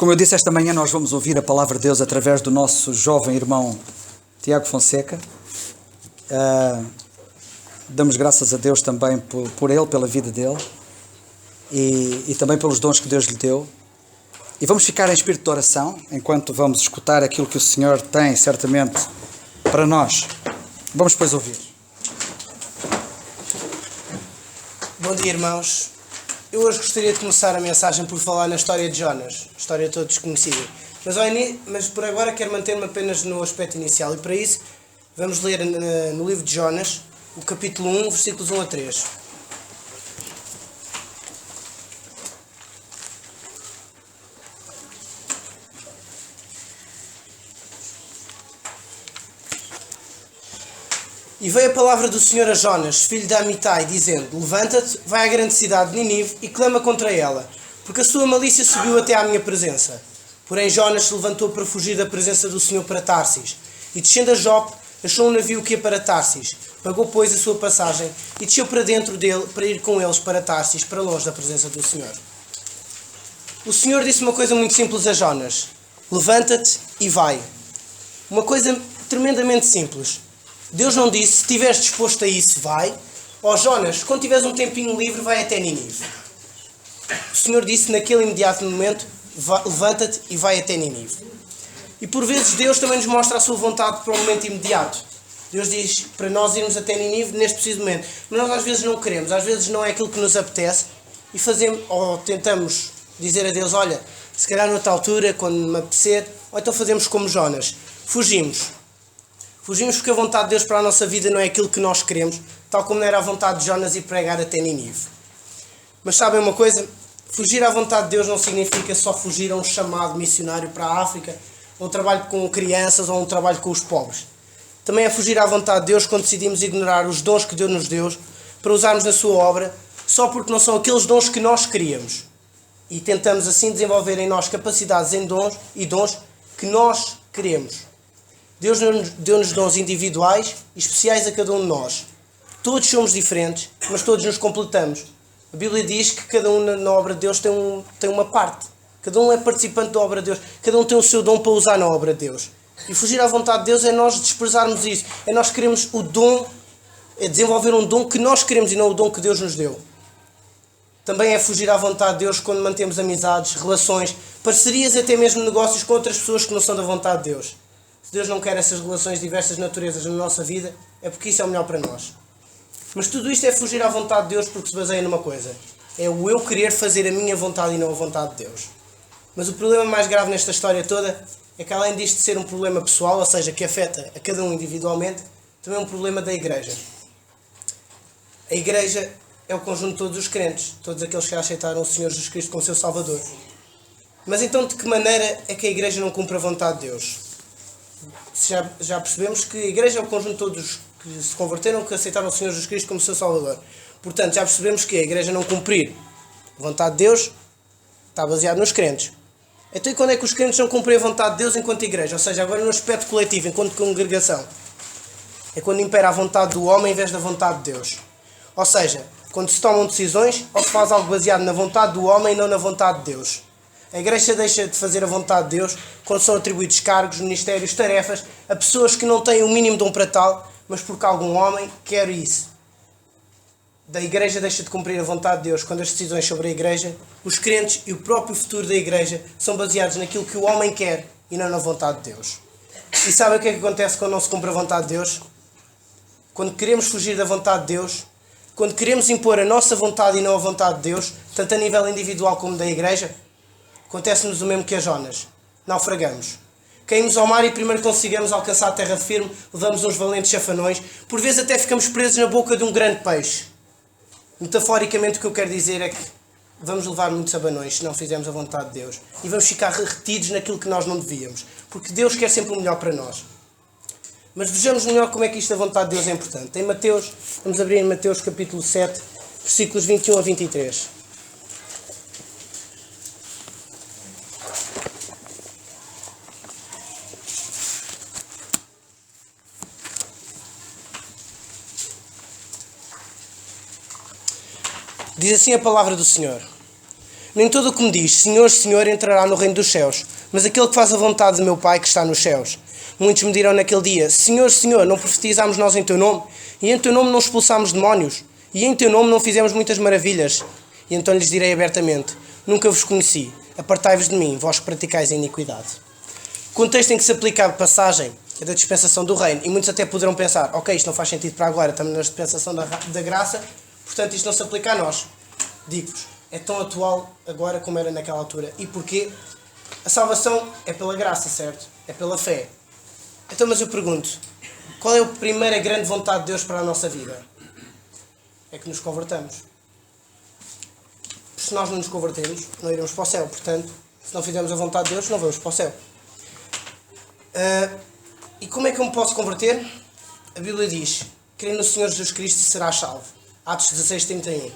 Como eu disse, esta manhã nós vamos ouvir a palavra de Deus através do nosso jovem irmão Tiago Fonseca. Damos graças a Deus também por ele, pela vida dele e também pelos dons que Deus lhe deu. E vamos ficar em espírito de oração enquanto vamos escutar aquilo que o Senhor tem certamente para nós. Vamos depois ouvir. Bom dia, irmãos. Eu hoje gostaria de começar a mensagem por falar na história de Jonas, história toda desconhecida. Mas por agora quero manter-me apenas no aspecto inicial e para isso vamos ler no livro de Jonas, o capítulo 1, versículos 1 a 3. E veio a palavra do Senhor a Jonas, filho de Amitai, dizendo: Levanta-te, vai à grande cidade de Nínive e clama contra ela, porque a sua malícia subiu até à minha presença. Porém Jonas se levantou para fugir da presença do Senhor para Tarsis, e descendo a Jope, achou um navio que ia para Tarsis. Pagou, pois, a sua passagem e desceu para dentro dele para ir com eles para Tarsis, para longe da presença do Senhor. O Senhor disse uma coisa muito simples a Jonas: levanta-te e vai. Uma coisa tremendamente simples. Deus não disse: se estiveres disposto a isso, vai. Ó Jonas, quando tiveres um tempinho livre, vai até Nínive. O Senhor disse naquele imediato momento: levanta-te e vai até Nínive. E por vezes Deus também nos mostra a sua vontade para um momento imediato. Deus diz para nós irmos até Nínive neste preciso momento. Mas nós às vezes não queremos, às vezes não é aquilo que nos apetece e fazemos, ou tentamos dizer a Deus: olha, se calhar noutra altura, quando me apetecer, ou então fazemos como Jonas. Fugimos porque a vontade de Deus para a nossa vida não é aquilo que nós queremos, tal como não era a vontade de Jonas ir pregar até Nínive. Mas sabem uma coisa? Fugir à vontade de Deus não significa só fugir a um chamado missionário para a África, ou um trabalho com crianças, ou um trabalho com os pobres. Também é fugir à vontade de Deus quando decidimos ignorar os dons que Deus nos deu para usarmos na sua obra, só porque não são aqueles dons que nós queríamos. E tentamos assim desenvolver em nós capacidades em dons que nós queremos. Deus deu-nos dons individuais e especiais a cada um de nós. Todos somos diferentes, mas todos nos completamos. A Bíblia diz que cada um na obra de Deus tem uma parte. Cada um é participante da obra de Deus. Cada um tem o seu dom para usar na obra de Deus. E fugir à vontade de Deus é nós desprezarmos isso. É nós queremos o dom, é desenvolver um dom que nós queremos e não o dom que Deus nos deu. Também é fugir à vontade de Deus quando mantemos amizades, relações, parcerias e até mesmo negócios com outras pessoas que não são da vontade de Deus. Se Deus não quer essas relações de diversas naturezas na nossa vida, é porque isso é o melhor para nós. Mas tudo isto é fugir à vontade de Deus porque se baseia numa coisa: é o eu querer fazer a minha vontade e não a vontade de Deus. Mas o problema mais grave nesta história toda é que, além disto ser um problema pessoal, ou seja, que afeta a cada um individualmente, também é um problema da Igreja. A Igreja é o conjunto de todos os crentes, todos aqueles que aceitaram o Senhor Jesus Cristo como seu Salvador. Mas então, de que maneira é que a Igreja não cumpre a vontade de Deus? Já percebemos que a Igreja é o conjunto de todos que se converteram, que aceitaram o Senhor Jesus Cristo como seu Salvador. Portanto, já percebemos que a Igreja não cumprir a vontade de Deus está baseado nos crentes. Então, e quando é que os crentes não cumprem a vontade de Deus enquanto Igreja? Ou seja, agora no aspecto coletivo, enquanto congregação. É quando impera a vontade do homem em vez da vontade de Deus. Ou seja, quando se tomam decisões ou se faz algo baseado na vontade do homem e não na vontade de Deus. A Igreja deixa de fazer a vontade de Deus quando são atribuídos cargos, ministérios, tarefas a pessoas que não têm o mínimo dom para tal, mas porque algum homem quer isso. Da Igreja deixa de cumprir a vontade de Deus quando as decisões sobre a Igreja, os crentes e o próprio futuro da Igreja são baseados naquilo que o homem quer e não na vontade de Deus. E sabem o que é que acontece quando não se cumpre a vontade de Deus? Quando queremos fugir da vontade de Deus, quando queremos impor a nossa vontade e não a vontade de Deus, tanto a nível individual como da Igreja, acontece-nos o mesmo que a Jonas. Naufragamos. Caímos ao mar e primeiro conseguimos alcançar a terra firme, levamos uns valentes chafanões, por vezes até ficamos presos na boca de um grande peixe. Metaforicamente o que eu quero dizer é que vamos levar muitos abanões se não fizermos a vontade de Deus. E vamos ficar retidos naquilo que nós não devíamos. Porque Deus quer sempre o melhor para nós. Mas vejamos melhor como é que isto da vontade de Deus é importante. Em Mateus, vamos abrir em Mateus capítulo 7, versículos 21 a 23. Diz assim a palavra do Senhor: Nem todo o que me diz, Senhor, Senhor, entrará no reino dos céus, mas aquele que faz a vontade de meu Pai que está nos céus. Muitos me dirão naquele dia, Senhor, Senhor, não profetizámos nós em teu nome? E em teu nome não expulsámos demónios? E em teu nome não fizemos muitas maravilhas? E então lhes direi abertamente, nunca vos conheci, apartai-vos de mim, vós que praticais a iniquidade. O contexto em que se aplica a passagem é da dispensação do reino, e muitos até poderão pensar, ok, isto não faz sentido para agora, estamos na dispensação da graça, portanto isto não se aplica a nós. Digo-vos, é tão atual agora como era naquela altura. E porquê? A salvação é pela graça, certo? É pela fé. Então, mas eu pergunto, qual é a primeira grande vontade de Deus para a nossa vida? É que nos convertamos. Se nós não nos convertermos, não iremos para o céu. Portanto, se não fizermos a vontade de Deus, não vamos para o céu. E como é que eu me posso converter? A Bíblia diz, crê no Senhor Jesus Cristo e serás salvo. Atos 16:31.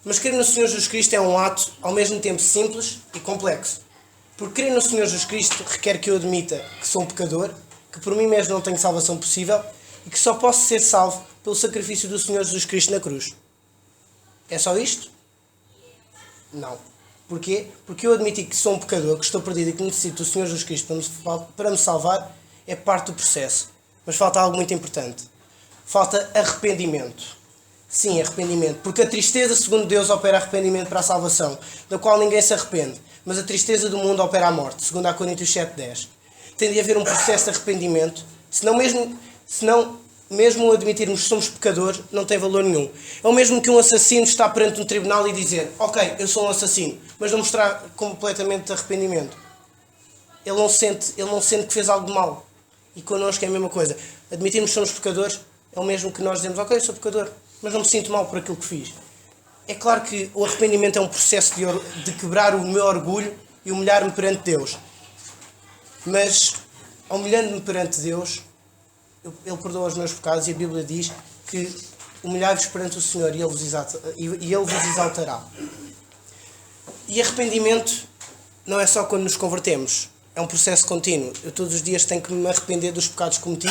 Mas crer no Senhor Jesus Cristo é um ato ao mesmo tempo simples e complexo. Porque crer no Senhor Jesus Cristo requer que eu admita que sou um pecador, que por mim mesmo não tenho salvação possível e que só posso ser salvo pelo sacrifício do Senhor Jesus Cristo na cruz. É só isto? Não. Porquê? Porque eu admitir que sou um pecador, que estou perdido e que necessito do Senhor Jesus Cristo para me salvar é parte do processo. Mas falta algo muito importante. Falta arrependimento. Sim, arrependimento. Porque a tristeza, segundo Deus, opera arrependimento para a salvação, da qual ninguém se arrepende. Mas a tristeza do mundo opera a morte, segundo a Coríntios 7:10. Tem de haver um processo de arrependimento, senão mesmo admitirmos que somos pecadores, não tem valor nenhum. É o mesmo que um assassino está perante um tribunal e dizer, ok, eu sou um assassino, mas não mostrar completamente de arrependimento. Ele não sente que fez algo de mal. E connosco é a mesma coisa. Admitirmos que somos pecadores é o mesmo que nós dizemos, ok, eu sou pecador, mas não me sinto mal por aquilo que fiz. É claro que o arrependimento é um processo de quebrar o meu orgulho e humilhar-me perante Deus. Mas, humilhando-me perante Deus, Ele perdoa os meus pecados e a Bíblia diz que humilhai-vos perante o Senhor e Ele vos exaltará. E arrependimento não é só quando nos convertemos. É um processo contínuo. Eu todos os dias tenho que me arrepender dos pecados que cometi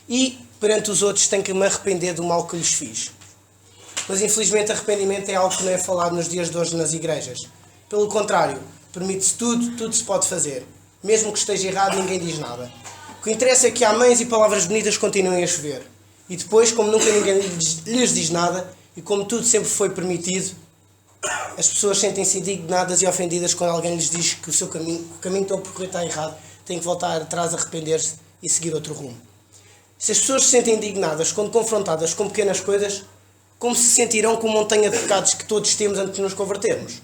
e perante os outros tenho que me arrepender do mal que lhes fiz. Mas infelizmente arrependimento é algo que não é falado nos dias de hoje nas igrejas. Pelo contrário, permite-se tudo se pode fazer. Mesmo que esteja errado, ninguém diz nada. O que interessa é que amém e palavras bonitas continuem a chover. E depois, como nunca ninguém lhes diz nada, e como tudo sempre foi permitido, as pessoas sentem-se indignadas e ofendidas quando alguém lhes diz que o caminho que estão a percorrer está errado, têm que voltar atrás, arrepender-se e seguir outro rumo. Se as pessoas se sentem indignadas quando confrontadas com pequenas coisas, como se sentirão com a montanha de pecados que todos temos antes de nos convertermos?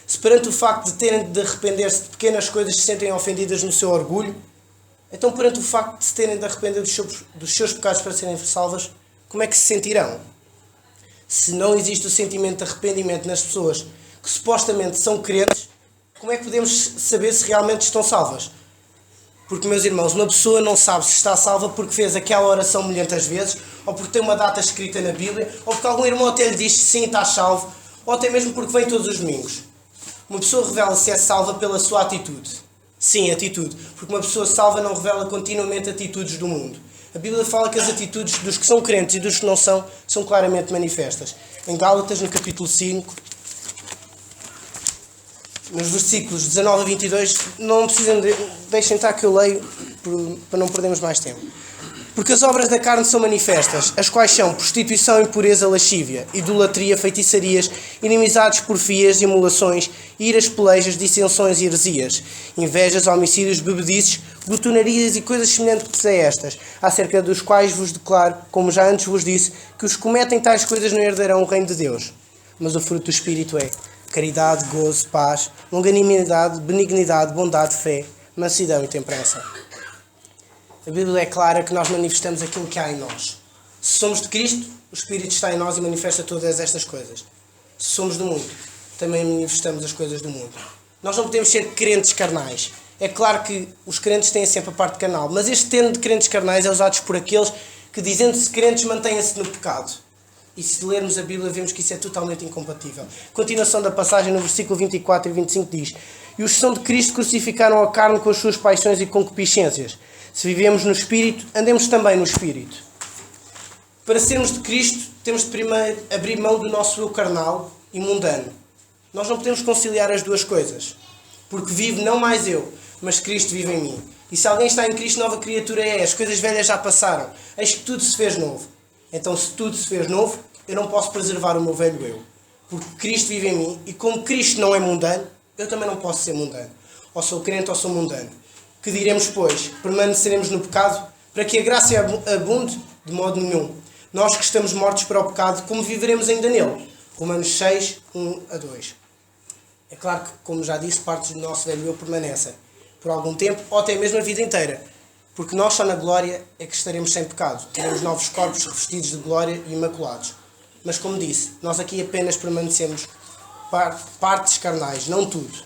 Se perante o facto de terem de arrepender-se de pequenas coisas se sentem ofendidas no seu orgulho, então perante o facto de se terem de arrepender dos seus pecados para serem salvas, como é que se sentirão? Se não existe o sentimento de arrependimento nas pessoas que supostamente são crentes, como é que podemos saber se realmente estão salvas? Porque, meus irmãos, uma pessoa não sabe se está salva porque fez aquela oração milhentas vezes, ou porque tem uma data escrita na Bíblia, ou porque algum irmão até lhe diz sim, está salvo, ou até mesmo porque vem todos os domingos. Uma pessoa revela se é salva pela sua atitude. Sim, atitude. Porque uma pessoa salva não revela continuamente atitudes do mundo. A Bíblia fala que as atitudes dos que são crentes e dos que não são claramente manifestas. Em Gálatas, no capítulo 5, nos versículos 19 a 22, não precisam deixem estar que eu leio para não perdermos mais tempo. Porque as obras da carne são manifestas, as quais são prostituição, impureza, lascívia, idolatria, feitiçarias, inimizades, porfias, emulações, iras, pelejas, dissensões e heresias, invejas, homicídios, bebedices, glutonarias e coisas semelhantes a estas, acerca dos quais vos declaro, como já antes vos disse, que os que cometem tais coisas não herdarão o reino de Deus. Mas o fruto do Espírito é caridade, gozo, paz, longanimidade, benignidade, bondade, fé, mansidão e temperança. A Bíblia é clara que nós manifestamos aquilo que há em nós. Se somos de Cristo, o Espírito está em nós e manifesta todas estas coisas. Se somos do mundo, também manifestamos as coisas do mundo. Nós não podemos ser crentes carnais. É claro que os crentes têm sempre a parte carnal, mas este termo de crentes carnais é usado por aqueles que, dizendo-se crentes, mantêm-se no pecado. E se lermos a Bíblia, vemos que isso é totalmente incompatível. Continuação da passagem no versículo 24 e 25 diz: E os que são de Cristo crucificaram a carne com as suas paixões e concupiscências. Se vivemos no Espírito, andemos também no Espírito. Para sermos de Cristo, temos de primeiro abrir mão do nosso eu carnal e mundano. Nós não podemos conciliar as duas coisas. Porque vive não mais eu, mas Cristo vive em mim. E se alguém está em Cristo, nova criatura é. As coisas velhas já passaram. Eis que tudo se fez novo. Então, se tudo se fez novo, eu não posso preservar o meu velho eu. Porque Cristo vive em mim. E como Cristo não é mundano, eu também não posso ser mundano. Ou sou crente ou sou mundano. Que diremos, pois? Permaneceremos no pecado para que a graça abunde? De modo nenhum. Nós que estamos mortos para o pecado, como viveremos ainda nele? Romanos 6, 1-2. É claro que, como já disse, partes do nosso velho eu permanecem por algum tempo ou até mesmo a vida inteira. Porque nós só na glória é que estaremos sem pecado. Teremos novos corpos revestidos de glória e imaculados. Mas como disse, nós aqui apenas permanecemos partes carnais, não tudo.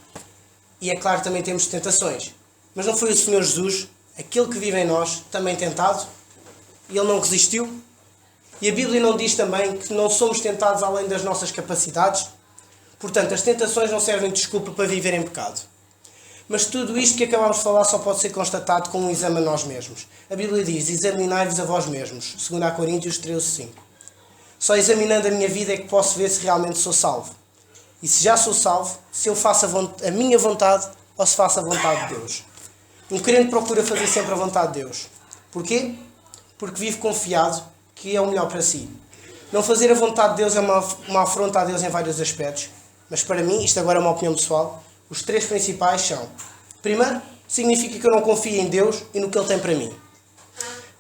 E é claro que também temos tentações. Mas não foi o Senhor Jesus, aquele que vive em nós, também tentado? E Ele não resistiu? E a Bíblia não diz também que não somos tentados além das nossas capacidades? Portanto, as tentações não servem de desculpa para viver em pecado. Mas tudo isto que acabamos de falar só pode ser constatado com um exame a nós mesmos. A Bíblia diz, examinai-vos a vós mesmos, 2 Coríntios 13:5. Só examinando a minha vida é que posso ver se realmente sou salvo. E se já sou salvo, se eu faço a minha vontade ou se faço a vontade de Deus. Um crente procura fazer sempre a vontade de Deus. Porquê? Porque vive confiado que é o melhor para si. Não fazer a vontade de Deus é uma afronta a Deus em vários aspectos. Mas para mim, isto agora é uma opinião pessoal, os três principais são: primeiro, significa que eu não confio em Deus e no que Ele tem para mim.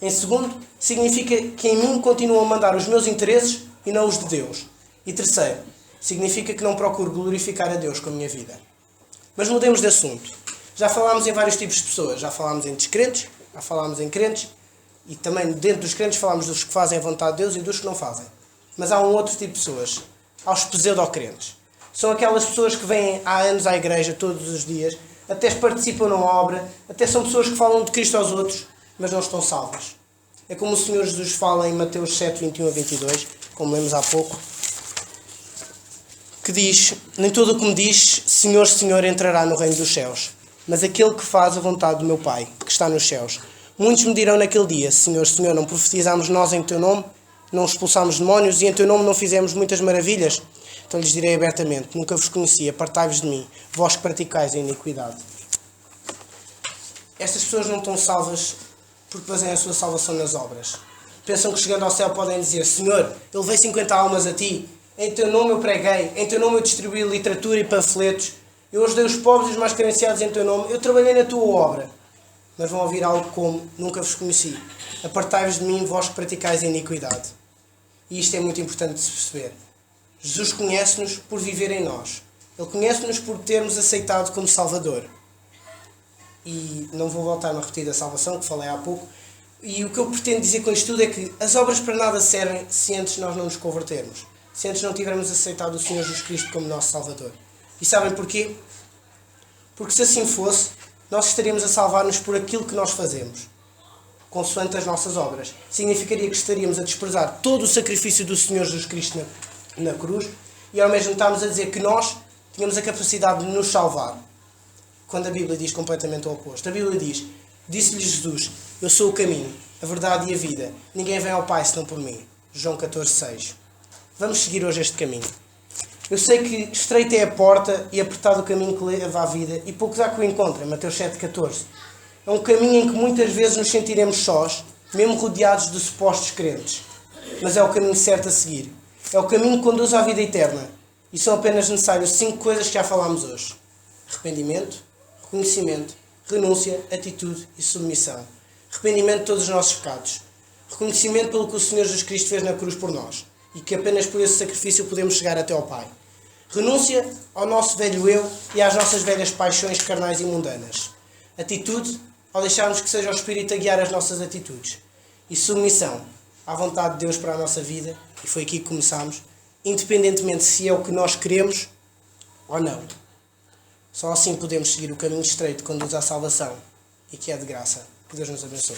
Em segundo, significa que em mim continuam a mandar os meus interesses e não os de Deus. E terceiro, significa que não procuro glorificar a Deus com a minha vida. Mas mudemos de assunto. Já falámos em vários tipos de pessoas. Já falámos em descrentes, já falámos em crentes e também dentro dos crentes falámos dos que fazem a vontade de Deus e dos que não fazem. Mas há um outro tipo de pessoas, aos pseudo-crentes. São aquelas pessoas que vêm há anos à igreja todos os dias, até participam na obra, até são pessoas que falam de Cristo aos outros, mas não estão salvas. É como o Senhor Jesus fala em Mateus 7, 21-22, como lemos há pouco, que diz: nem todo o que me diz Senhor, Senhor entrará no reino dos céus, mas aquele que faz a vontade do meu Pai, que está nos céus. Muitos me dirão naquele dia: Senhor, Senhor, não profetizámos nós em Teu nome, não expulsámos demónios e em Teu nome não fizemos muitas maravilhas? Então lhes direi abertamente: nunca vos conheci, apartai-vos de mim, vós que praticais a iniquidade. Estas pessoas não estão salvas porque baseiam a sua salvação nas obras. Pensam que chegando ao céu podem dizer: Senhor, eu levei 50 almas a Ti, em Teu nome eu preguei, em Teu nome eu distribuí literatura e panfletos, eu ajudei os pobres e os mais carenciados em Teu nome, eu trabalhei na Tua obra. Mas vão ouvir algo como: nunca vos conheci, apartai-vos de mim, vós que praticais a iniquidade. E isto é muito importante de se perceber. Jesus conhece-nos por viver em nós. Ele conhece-nos por termos aceitado como Salvador. E não vou voltar a repetir a salvação, que falei há pouco. E o que eu pretendo dizer com isto tudo é que as obras para nada servem se antes nós não nos convertermos. Se antes não tivermos aceitado o Senhor Jesus Cristo como nosso Salvador. E sabem porquê? Porque se assim fosse, nós estaríamos a salvar-nos por aquilo que nós fazemos, consoante as nossas obras. Significaria que estaríamos a desprezar todo o sacrifício do Senhor Jesus Cristo na cruz e ao mesmo estamos a dizer que nós tínhamos a capacidade de nos salvar, quando a Bíblia diz completamente o oposto. A Bíblia diz: disse-lhe Jesus, eu sou o caminho, a verdade e a vida, ninguém vem ao Pai senão por mim. João 14,6. Vamos seguir hoje este caminho. Eu sei que estreita é a porta e apertado o caminho que leva à vida e poucos há que o encontrem. Mateus 7,14. É um caminho em que muitas vezes nos sentiremos sós, mesmo rodeados de supostos crentes, mas é o caminho certo a seguir. É o caminho que conduz à vida eterna. E são apenas necessárias 5 coisas que já falámos hoje: arrependimento, reconhecimento, renúncia, atitude e submissão. Arrependimento de todos os nossos pecados. Reconhecimento pelo que o Senhor Jesus Cristo fez na cruz por nós e que apenas por esse sacrifício podemos chegar até ao Pai. Renúncia ao nosso velho eu e às nossas velhas paixões carnais e mundanas. Atitude, ao deixarmos que seja o Espírito a guiar as nossas atitudes. E submissão à vontade de Deus para a nossa vida. E foi aqui que começámos, independentemente se é o que nós queremos ou não. Só assim podemos seguir o caminho estreito que conduz à salvação e que é de graça. Que Deus nos abençoe.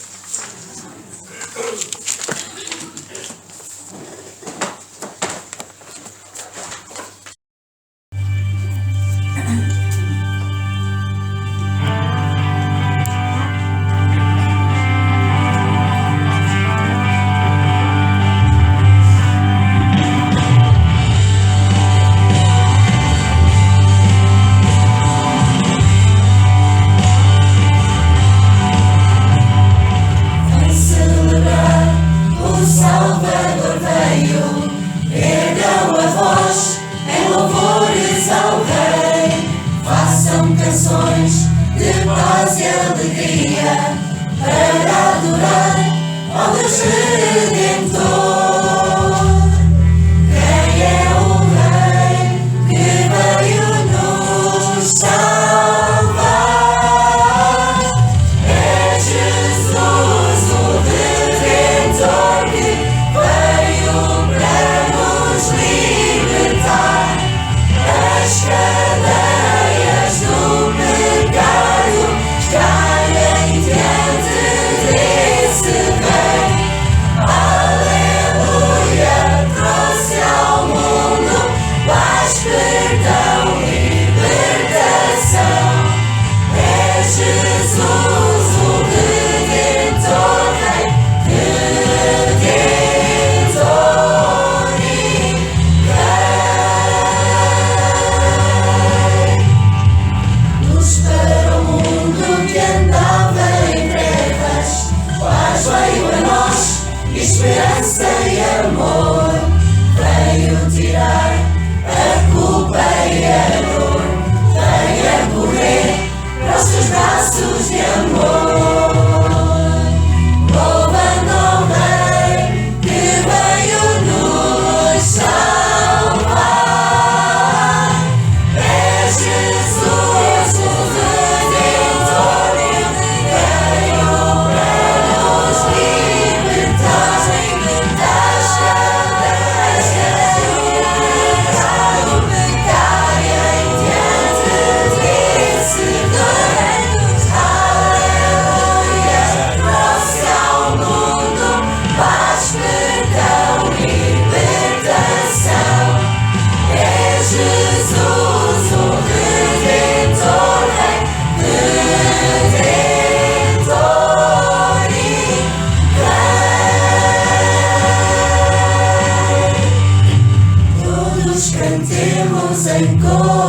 Cantemos em cor.